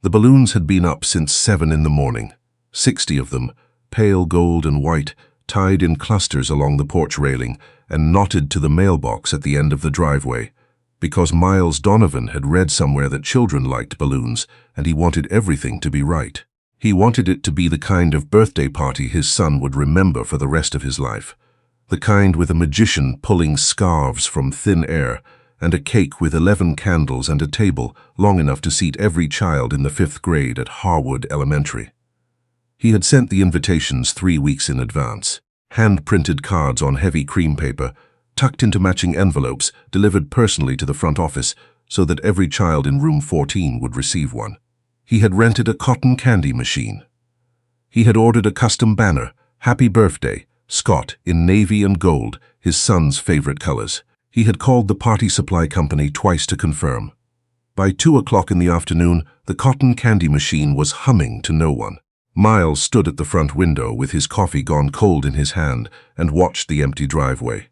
The balloons had been up since 7 in the morning, 60 of them, pale gold and white, tied in clusters along the porch railing and knotted to the mailbox at the end of the driveway, because Miles Donovan had read somewhere that children liked balloons and he wanted everything to be right. He wanted it to be the kind of birthday party his son would remember for the rest of his life, the kind with a magician pulling scarves from thin air and a cake with 11 candles and a table long enough to seat every child in the 5th grade at Harwood Elementary. He had sent the invitations 3 weeks in advance, hand-printed cards on heavy cream paper, tucked into matching envelopes, delivered personally to the front office so that every child in room 14 would receive one. He had rented a cotton candy machine. He had ordered a custom banner, Happy Birthday, Scott, in navy and gold, his son's favorite colors. He had called the party supply company twice to confirm. By 2 o'clock in the afternoon, the cotton candy machine was humming to no one. Miles stood at the front window with his coffee gone cold in his hand and watched the empty driveway.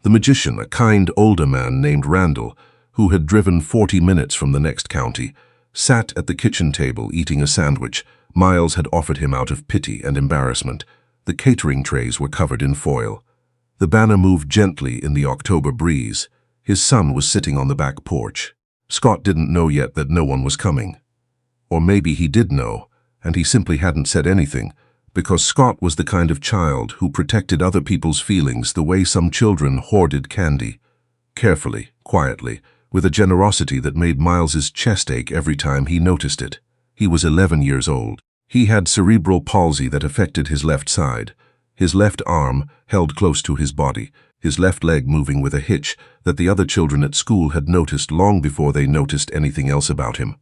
The magician, a kind older man named Randall, who had driven 40 minutes from the next county, sat at the kitchen table eating a sandwich Miles had offered him out of pity and embarrassment. The catering trays were covered in foil. The banner moved gently in the October breeze. His son was sitting on the back porch. Scott didn't know yet that no one was coming. Or maybe he did know, and he simply hadn't said anything, because Scott was the kind of child who protected other people's feelings the way some children hoarded candy. Carefully, quietly, with a generosity that made Miles's chest ache every time he noticed it. He was 11 years old. He had cerebral palsy that affected his left side, his left arm held close to his body, his left leg moving with a hitch that the other children at school had noticed long before they noticed anything else about him.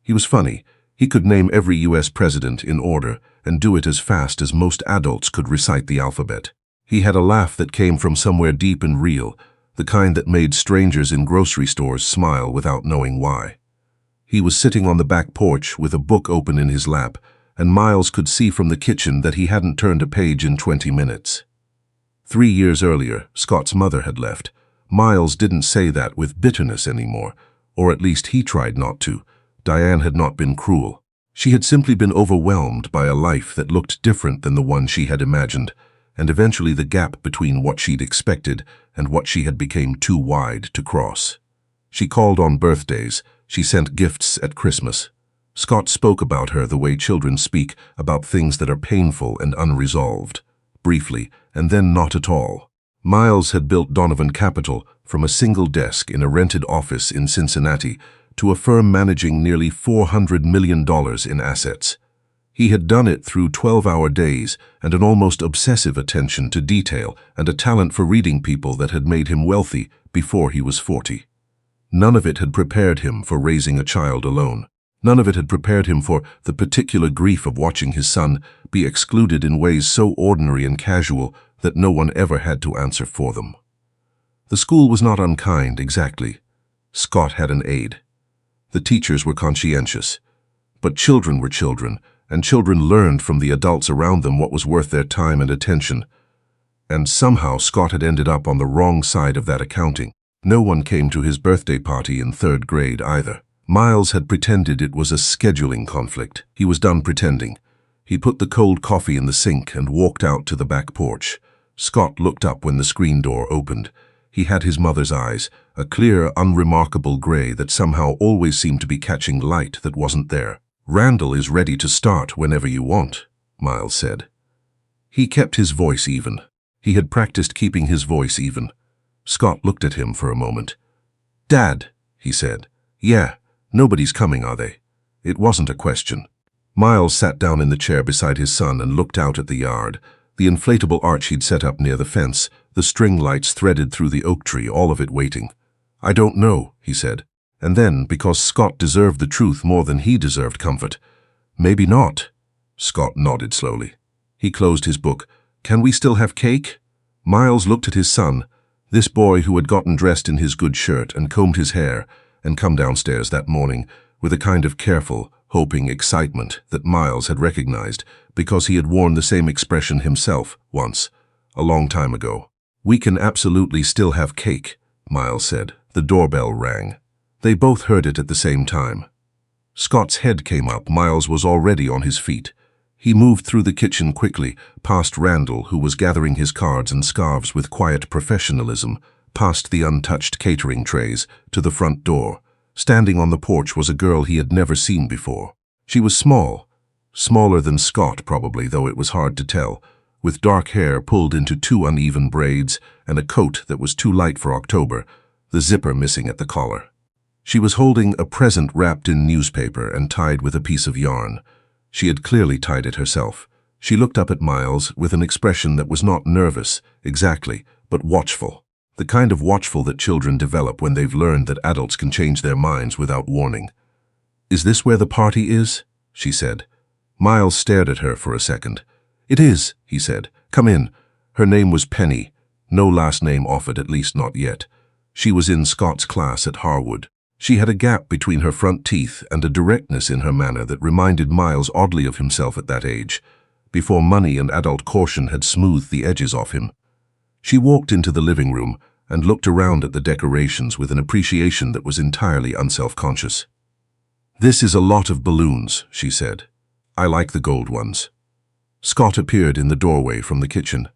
He was funny. He could name every U.S. president in order and do it as fast as most adults could recite the alphabet. He had a laugh that came from somewhere deep and real, the kind that made strangers in grocery stores smile without knowing why. He was sitting on the back porch with a book open in his lap, and Miles could see from the kitchen that he hadn't turned a page in 20 minutes. 3 years earlier, Scott's mother had left. Miles didn't say that with bitterness anymore, or at least he tried not to. Diane had not been cruel. She had simply been overwhelmed by a life that looked different than the one she had imagined, and eventually the gap between what she'd expected and what she had became too wide to cross. She called on birthdays. She sent gifts at Christmas. Scott spoke about her the way children speak about things that are painful and unresolved, briefly, and then not at all. Miles had built Donovan Capital from a single desk in a rented office in Cincinnati to a firm managing nearly $400 million in assets. He had done it through 12-hour days and an almost obsessive attention to detail and a talent for reading people that had made him wealthy before he was 40. None of it had prepared him for raising a child alone. None of it had prepared him for the particular grief of watching his son be excluded in ways so ordinary and casual that no one ever had to answer for them. The school was not unkind, exactly. Scott had an aide. The teachers were conscientious. But children were children, and children learned from the adults around them what was worth their time and attention. And somehow Scott had ended up on the wrong side of that accounting. No one came to his birthday party in 3rd grade either. Miles had pretended it was a scheduling conflict. He was done pretending. He put the cold coffee in the sink and walked out to the back porch. Scott looked up when the screen door opened. He had his mother's eyes, a clear, unremarkable gray that somehow always seemed to be catching light that wasn't there. "Randall is ready to start whenever you want," Miles said. He kept his voice even. He had practiced keeping his voice even. Scott looked at him for a moment. "Dad," he said. "Yeah, nobody's coming, are they?" It wasn't a question. Miles sat down in the chair beside his son and looked out at the yard, the inflatable arch he'd set up near the fence, the string lights threaded through the oak tree, all of it waiting. "I don't know," he said. And then, because Scott deserved the truth more than he deserved comfort, "Maybe not." Scott nodded slowly. He closed his book. "Can we still have cake?" Miles looked at his son, this boy who had gotten dressed in his good shirt and combed his hair and come downstairs that morning with a kind of careful, hoping excitement that Miles had recognized because he had worn the same expression himself once, a long time ago. "We can absolutely still have cake," Miles said. The doorbell rang. They both heard it at the same time. Scott's head came up. Miles was already on his feet. He moved through the kitchen quickly, past Randall, who was gathering his cards and scarves with quiet professionalism, past the untouched catering trays, to the front door. Standing on the porch was a girl he had never seen before. She was small, smaller than Scott probably, though it was hard to tell, with dark hair pulled into 2 uneven braids and a coat that was too light for October, the zipper missing at the collar. She was holding a present wrapped in newspaper and tied with a piece of yarn. She had clearly tied it herself. She looked up at Miles with an expression that was not nervous, exactly, but watchful. The kind of watchful that children develop when they've learned that adults can change their minds without warning. "Is this where the party is?" she said. Miles stared at her for a second. "It is," he said. "Come in." Her name was Penny. No last name offered, at least not yet. She was in Scott's class at Harwood. She had a gap between her front teeth and a directness in her manner that reminded Miles oddly of himself at that age, before money and adult caution had smoothed the edges off him. She walked into the living room and looked around at the decorations with an appreciation that was entirely unself-conscious. "This is a lot of balloons," she said. "I like the gold ones." Scott appeared in the doorway from the kitchen.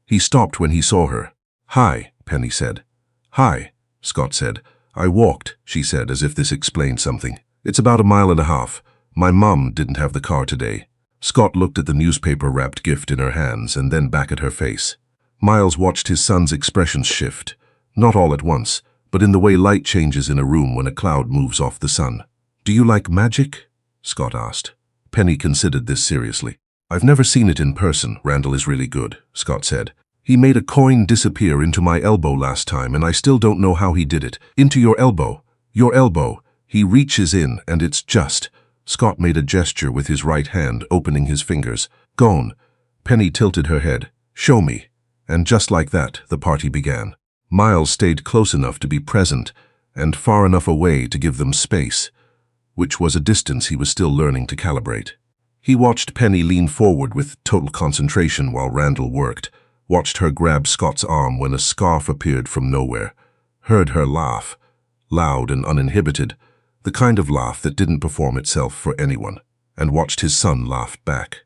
He stopped when he saw her. "Hi," Penny said. "Hi," Scott said. "I walked," she said, as if this explained something. "It's about 1.5 miles. My mum didn't have the car today." Scott looked at the newspaper-wrapped gift in her hands and then back at her face. Miles watched his son's expressions shift, not all at once, but in the way light changes in a room when a cloud moves off the sun. "Do you like magic?" Scott asked. Penny considered this seriously. "I've never seen it in person. Randall is really good," Scott said. "He made a coin disappear into my elbow last time, and I still don't know how he did it. Into your elbow. Your elbow. He reaches in, and it's just—" Scott made a gesture with his right hand, opening his fingers. "Gone." Penny tilted her head. "Show me." And just like that, the party began. Miles stayed close enough to be present, and far enough away to give them space, which was a distance he was still learning to calibrate. He watched Penny lean forward with total concentration while Randall worked, watched her grab Scott's arm when a scarf appeared from nowhere, heard her laugh, loud and uninhibited, the kind of laugh that didn't perform itself for anyone, and watched his son laugh back.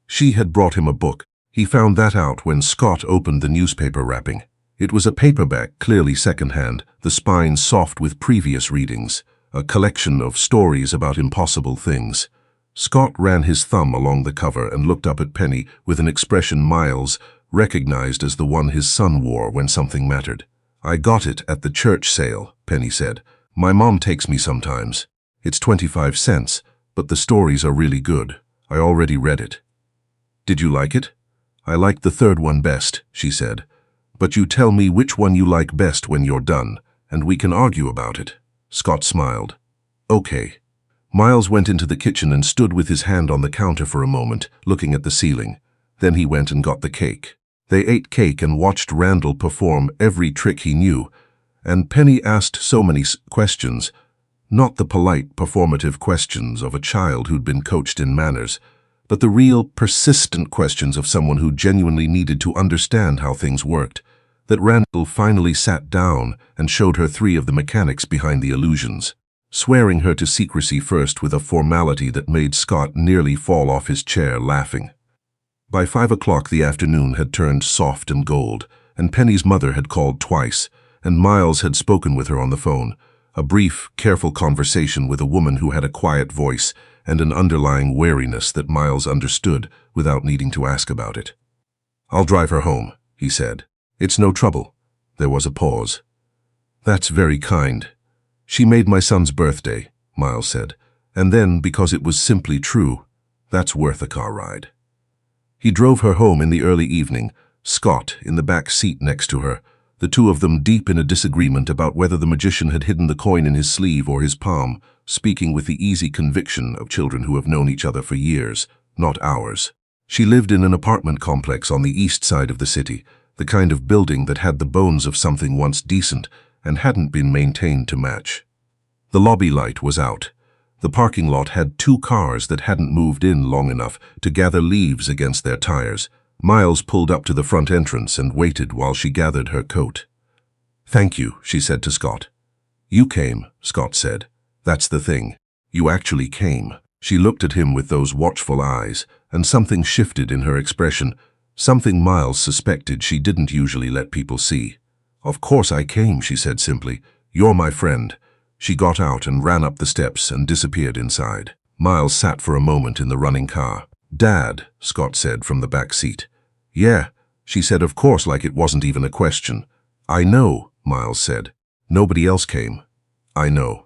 She had brought him a book. He found that out when Scott opened the newspaper wrapping. It was a paperback, clearly secondhand, the spine soft with previous readings, a collection of stories about impossible things. Scott ran his thumb along the cover and looked up at Penny with an expression Miles recognized as the one his son wore when something mattered. "I got it at the church sale," Penny said. "My mom takes me sometimes. It's 25 cents, but the stories are really good. I already read it." "Did you like it?" "I liked the third one best," she said. "But you tell me which one you like best when you're done, and we can argue about it." Scott smiled. "Okay." Miles went into the kitchen and stood with his hand on the counter for a moment, looking at the ceiling. Then he went and got the cake. They ate cake and watched Randall perform every trick he knew, and Penny asked so many questions, not the polite, performative questions of a child who'd been coached in manners, but the real, persistent questions of someone who genuinely needed to understand how things worked, that Randall finally sat down and showed her 3 of the mechanics behind the illusions, swearing her to secrecy first with a formality that made Scott nearly fall off his chair laughing. By 5 o'clock the afternoon had turned soft and gold, and Penny's mother had called twice, and Miles had spoken with her on the phone, a brief, careful conversation with a woman who had a quiet voice and an underlying wariness that Miles understood without needing to ask about it. "I'll drive her home," he said. "It's no trouble." There was a pause. "That's very kind." "She made my son's birthday," Miles said, and then, because it was simply true, "That's worth a car ride." He drove her home in the early evening, Scott in the back seat next to her, the 2 of them deep in a disagreement about whether the magician had hidden the coin in his sleeve or his palm, speaking with the easy conviction of children who have known each other for years, not hours. She lived in an apartment complex on the east side of the city, the kind of building that had the bones of something once decent and hadn't been maintained to match. The lobby light was out. The parking lot had 2 cars that hadn't moved in long enough to gather leaves against their tires. Miles pulled up to the front entrance and waited while she gathered her coat. "Thank you," she said to Scott. "You came," Scott said. "That's the thing. You actually came. She looked at him with those watchful eyes, and something shifted in her expression, something Miles suspected she didn't usually let people see. Of course I came, she said simply. You're my friend. She got out and ran up the steps and disappeared inside. Miles sat for a moment in the running car. Dad, Scott said from the back seat. Yeah, she said, of course, like it wasn't even a question. I know, Miles said. Nobody else came. I know.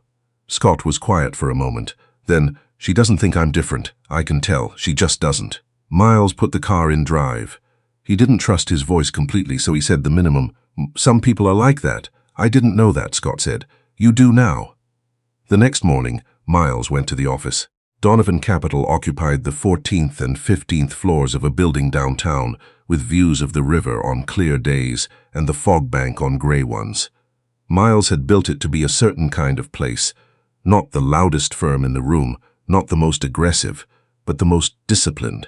Scott was quiet for a moment. Then, she doesn't think I'm different. I can tell. She just doesn't. Miles put the car in drive. He didn't trust his voice completely, so he said the minimum. Some people are like that. I didn't know that, Scott said. You do now. The next morning, Miles went to the office. Donovan Capital occupied the 14th and 15th floors of a building downtown, with views of the river on clear days and the fog bank on gray ones. Miles had built it to be a certain kind of place, not the loudest firm in the room, not the most aggressive, but the most disciplined.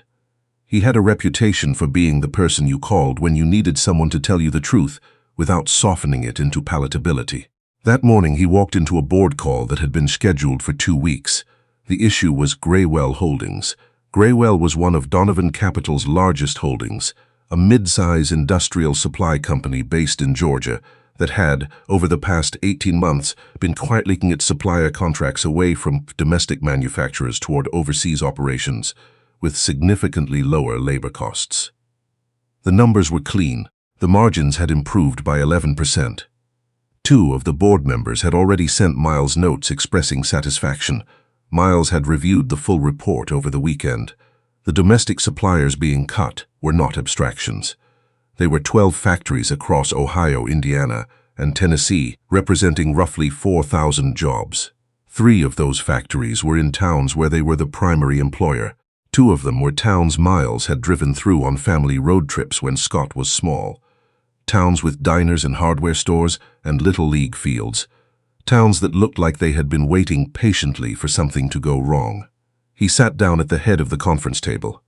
He had a reputation for being the person you called when you needed someone to tell you the truth, without softening it into palatability. That morning he walked into a board call that had been scheduled for 2 weeks. The issue was Graywell Holdings. Graywell was one of Donovan Capital's largest holdings, a mid-size industrial supply company based in Georgia that had, over the past 18 months, been quietly leaking its supplier contracts away from domestic manufacturers toward overseas operations, with significantly lower labor costs. The numbers were clean. The margins had improved by 11%. 2 of the board members had already sent Miles notes expressing satisfaction. Miles had reviewed the full report over the weekend. The domestic suppliers being cut were not abstractions. They were 12 factories across Ohio, Indiana, and Tennessee, representing roughly 4,000 jobs. 3 of those factories were in towns where they were the primary employer. 2 of them were towns Miles had driven through on family road trips when Scott was small. Towns with diners and hardware stores and little league fields. Towns that looked like they had been waiting patiently for something to go wrong. He sat down at the head of the conference table.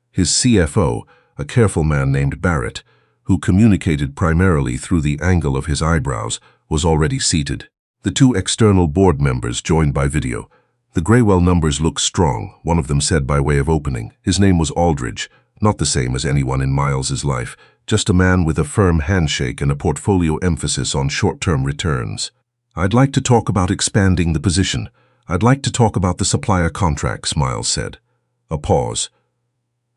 His CFO, a careful man named Barrett, who communicated primarily through the angle of his eyebrows, was already seated. The 2 external board members joined by video. The Graywell numbers looked strong, one of them said by way of opening. His name was Aldridge, not the same as anyone in Miles's life, just a man with a firm handshake and a portfolio emphasis on short-term returns. I'd like to talk about expanding the position. I'd like to talk about the supplier contracts, Miles said. A pause.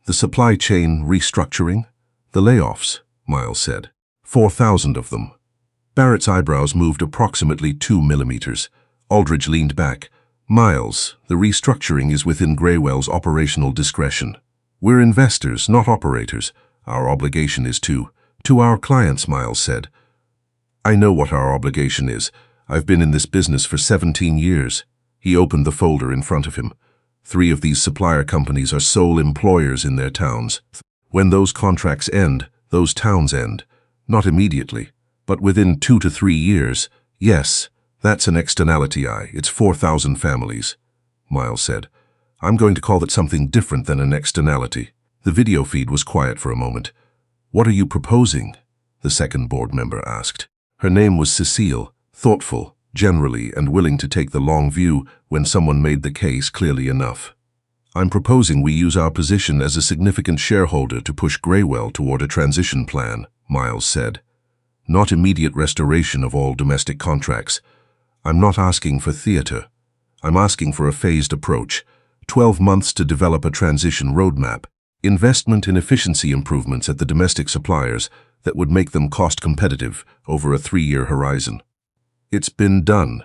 The supply chain restructuring? The layoffs, Miles said. 4,000 of them. Barrett's eyebrows moved approximately 2 millimeters. Aldridge leaned back. Miles, the restructuring is within Graywell's operational discretion. We're investors, not operators. Our obligation is to our clients, Miles said. I know what our obligation is. I've been in this business for 17 years. He opened the folder in front of him. 3 of these supplier companies are sole employers in their towns. When those contracts end, those towns end. Not immediately, but within 2 to 3 years. Yes, that's an externality. It's 4,000 families, Miles said. I'm going to call that something different than an externality. The video feed was quiet for a moment. What are you proposing? The second board member asked. Her name was Cecile, thoughtful, generally, and willing to take the long view when someone made the case clearly enough. I'm proposing we use our position as a significant shareholder to push Graywell toward a transition plan, Miles said. Not immediate restoration of all domestic contracts. I'm not asking for theater. I'm asking for a phased approach. 12 months to develop a transition roadmap. Investment in efficiency improvements at the domestic suppliers that would make them cost competitive over a 3-year horizon. It's been done.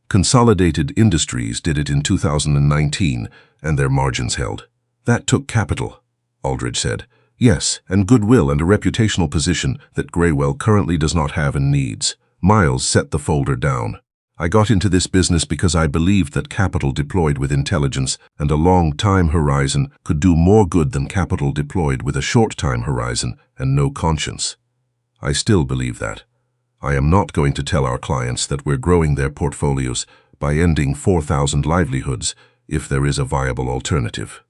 Consolidated Industries did it in 2019, and their margins held. That took capital, Aldridge said. Yes, and goodwill and a reputational position that Graywell currently does not have and needs. Miles set the folder down. I got into this business because I believed that capital deployed with intelligence and a long time horizon could do more good than capital deployed with a short time horizon and no conscience. I still believe that. I am not going to tell our clients that we're growing their portfolios by ending 4,000 livelihoods if there is a viable alternative.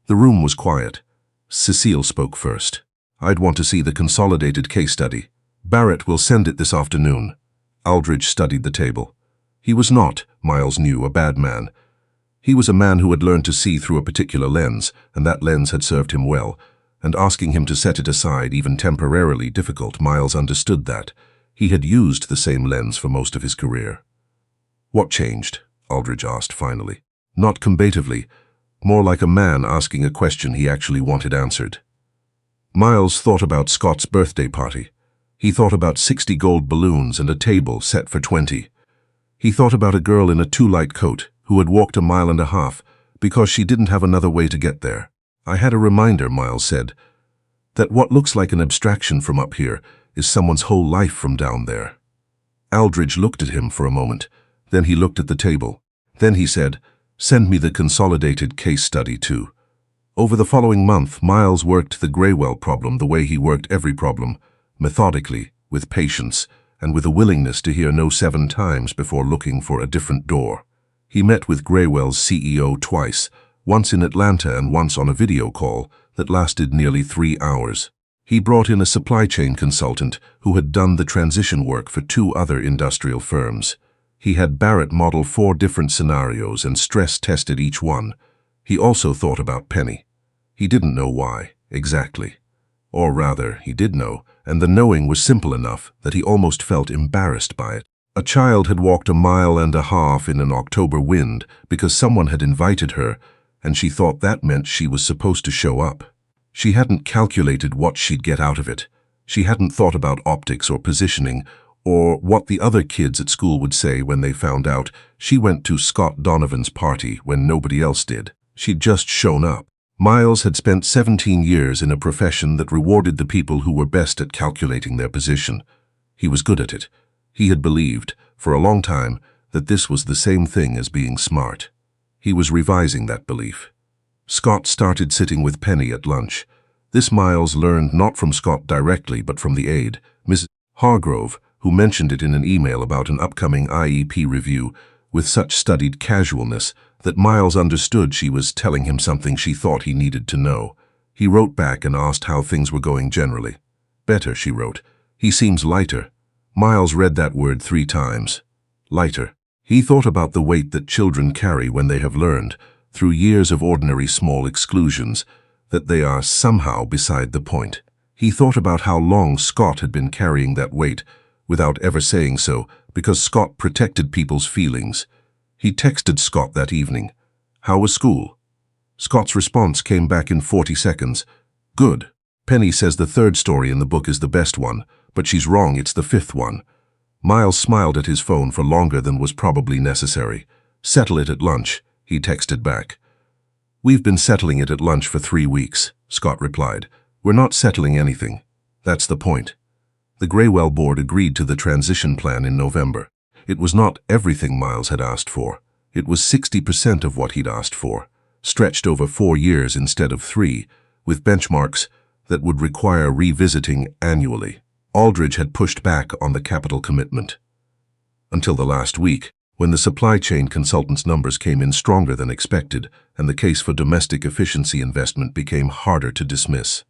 The room was quiet. Cecile spoke first. I'd want to see the consolidated case study. Barrett will send it this afternoon. Aldridge studied the table. He was not, Miles knew, a bad man. He was a man who had learned to see through a particular lens, and that lens had served him well, and asking him to set it aside, even temporarily difficult, Miles understood that. He had used the same lens for most of his career. "What changed?" Aldridge asked finally. Not combatively, more like a man asking a question he actually wanted answered. Miles thought about Scott's birthday party. He thought about 60 gold balloons and a table set for 20. He thought about a girl in a too-light coat who had walked a mile and a half because she didn't have another way to get there. "I had a reminder," Miles said, "that what looks like an abstraction from up here is someone's whole life from down there." Aldridge looked at him for a moment. Then he looked at the table. Then he said, "Send me the consolidated case study too." Over the following month, Miles worked the Graywell problem the way he worked every problem, methodically, with patience, and with a willingness to hear no 7 times before looking for a different door. He met with Graywell's CEO twice, once in Atlanta and once on a video call that lasted nearly 3 hours. He brought in a supply chain consultant who had done the transition work for 2 other industrial firms. He had Barrett model 4 different scenarios and stress-tested each one. He also thought about Penny. He didn't know why, exactly. Or rather, he did know, and the knowing was simple enough that he almost felt embarrassed by it. A child had walked a mile and a half in an October wind because someone had invited her, and she thought that meant she was supposed to show up. She hadn't calculated what she'd get out of it. She hadn't thought about optics or positioning, or what the other kids at school would say when they found out she went to Scott Donovan's party when nobody else did. She'd just shown up. Miles had spent 17 years in a profession that rewarded the people who were best at calculating their position. He was good at it. He had believed, for a long time, that this was the same thing as being smart. He was revising that belief. Scott started sitting with Penny at lunch. This Miles learned not from Scott directly, but from the aide, Miss Hargrove, who mentioned it in an email about an upcoming IEP review with such studied casualness that Miles understood she was telling him something she thought he needed to know. He wrote back and asked how things were going generally. "Better," she wrote. "He seems lighter." Miles read that word 3 times. Lighter. He thought about the weight that children carry when they have learned, through years of ordinary small exclusions, that they are somehow beside the point. He thought about how long Scott had been carrying that weight, without ever saying so, because Scott protected people's feelings. He texted Scott that evening. "How was school?" Scott's response came back in 40 seconds. "Good. Penny says the 3rd story in the book is the best one, but she's wrong, it's the 5th one." Miles smiled at his phone for longer than was probably necessary. "Settle it at lunch," he texted back. "We've been settling it at lunch for 3 weeks, Scott replied. "We're not settling anything. That's the point." The Graywell board agreed to the transition plan in November. It was not everything Miles had asked for. It was 60% of what he'd asked for, stretched over 4 years instead of 3, with benchmarks that would require revisiting annually. Aldridge had pushed back on the capital commitment. Until the last week, when the supply chain consultant's numbers came in stronger than expected, and the case for domestic efficiency investment became harder to dismiss.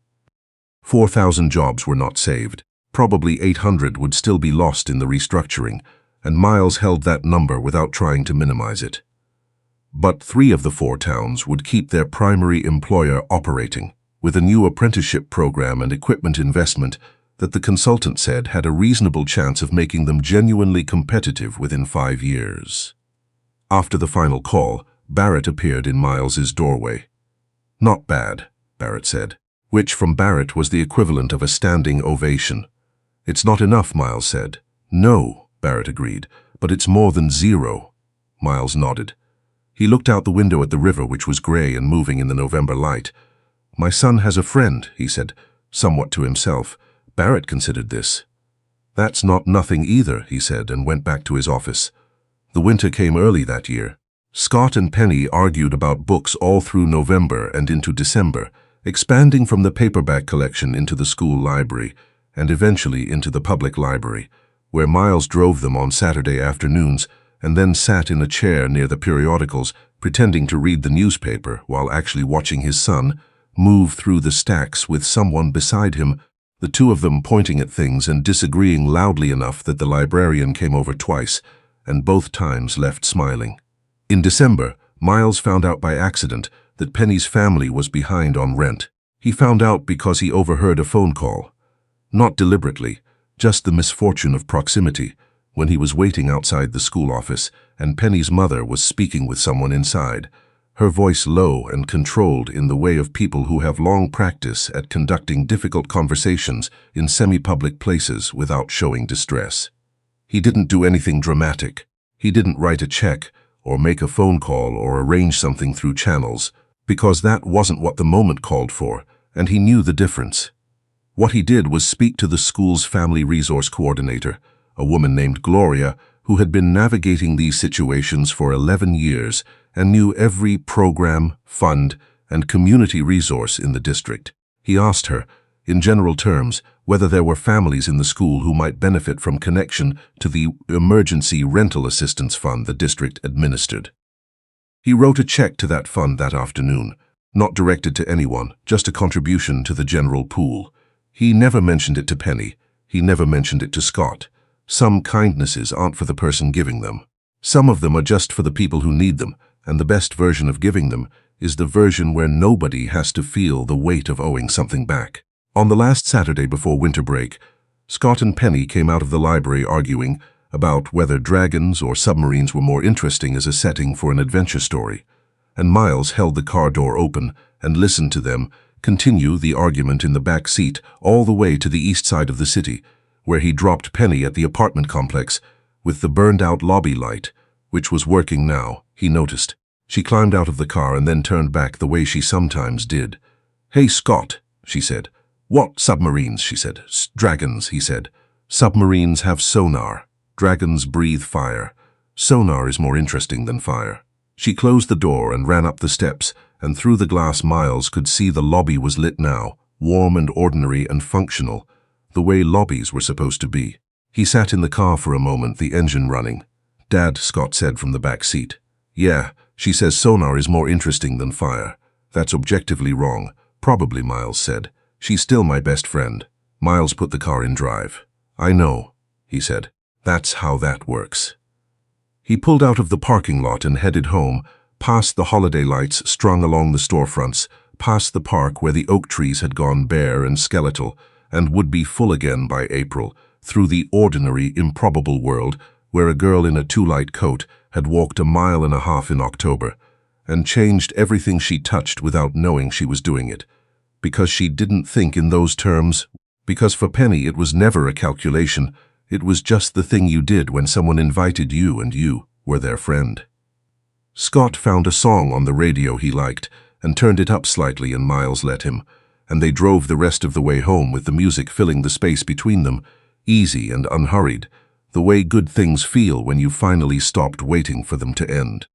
4,000 jobs were not saved. Probably 800 would still be lost in the restructuring, and Miles held that number without trying to minimize it. But 3 of the 4 towns would keep their primary employer operating, with a new apprenticeship program and equipment investment that the consultant said had a reasonable chance of making them genuinely competitive within 5 years. After the final call, Barrett appeared in Miles's doorway. "Not bad," Barrett said, which from Barrett was the equivalent of a standing ovation. "It's not enough," Miles said. "No," Barrett agreed, "but it's more than 0. Miles nodded. He looked out the window at the river, which was gray and moving in the November light. "My son has a friend," he said, somewhat to himself. Barrett considered this. "That's not nothing either," he said, and went back to his office. The winter came early that year. Scott and Penny argued about books all through November and into December, expanding from the paperback collection into the school library, and eventually into the public library, where Miles drove them on Saturday afternoons and then sat in a chair near the periodicals, pretending to read the newspaper while actually watching his son move through the stacks with someone beside him, the 2 of them pointing at things and disagreeing loudly enough that the librarian came over twice, and both times left smiling. In December, Miles found out by accident that Penny's family was behind on rent. He found out because he overheard a phone call. Not deliberately, just the misfortune of proximity, when he was waiting outside the school office and Penny's mother was speaking with someone inside, her voice low and controlled in the way of people who have long practice at conducting difficult conversations in semi-public places without showing distress. He didn't do anything dramatic. He didn't write a check or make a phone call or arrange something through channels, because that wasn't what the moment called for, and he knew the difference. What he did was speak to the school's family resource coordinator, a woman named Gloria, who had been navigating these situations for 11 years and knew every program, fund, and community resource in the district. He asked her, in general terms, whether there were families in the school who might benefit from connection to the emergency rental assistance fund the district administered. He wrote a check to that fund that afternoon, not directed to anyone, just a contribution to the general pool. He never mentioned it to Penny. He never mentioned it to Scott. Some kindnesses aren't for the person giving them. Some of them are just for the people who need them, and the best version of giving them is the version where nobody has to feel the weight of owing something back. On the last Saturday before winter break, Scott and Penny came out of the library arguing about whether dragons or submarines were more interesting as a setting for an adventure story, and Miles held the car door open and listened to them continue the argument in the back seat all the way to the east side of the city, where he dropped Penny at the apartment complex with the burned-out lobby light, which was working now, he noticed. She climbed out of the car and then turned back the way she sometimes did. "Hey, Scott," she said. "What submarines?" she said. "Dragons," he said. "Submarines have sonar. Dragons breathe fire. Sonar is more interesting than fire." She closed the door and ran up the steps, and through the glass Miles could see the lobby was lit now, warm and ordinary and functional, the way lobbies were supposed to be. He sat in the car for a moment, the engine running. "Dad," Scott said from the back seat. "Yeah, she says sonar is more interesting than fire. That's objectively wrong, probably," Miles said. "She's still my best friend." Miles put the car in drive. "I know," he said. "That's how that works." He pulled out of the parking lot and headed home, past the holiday lights strung along the storefronts, past the park where the oak trees had gone bare and skeletal and would be full again by April, through the ordinary, improbable world where a girl in a too-light coat had walked 1.5 miles in October and changed everything she touched without knowing she was doing it, because she didn't think in those terms, because for Penny it was never a calculation. It was just the thing you did when someone invited you and you were their friend. Scott found a song on the radio he liked and turned it up slightly, and Miles let him, and they drove the rest of the way home with the music filling the space between them, easy and unhurried, the way good things feel when you finally stopped waiting for them to end.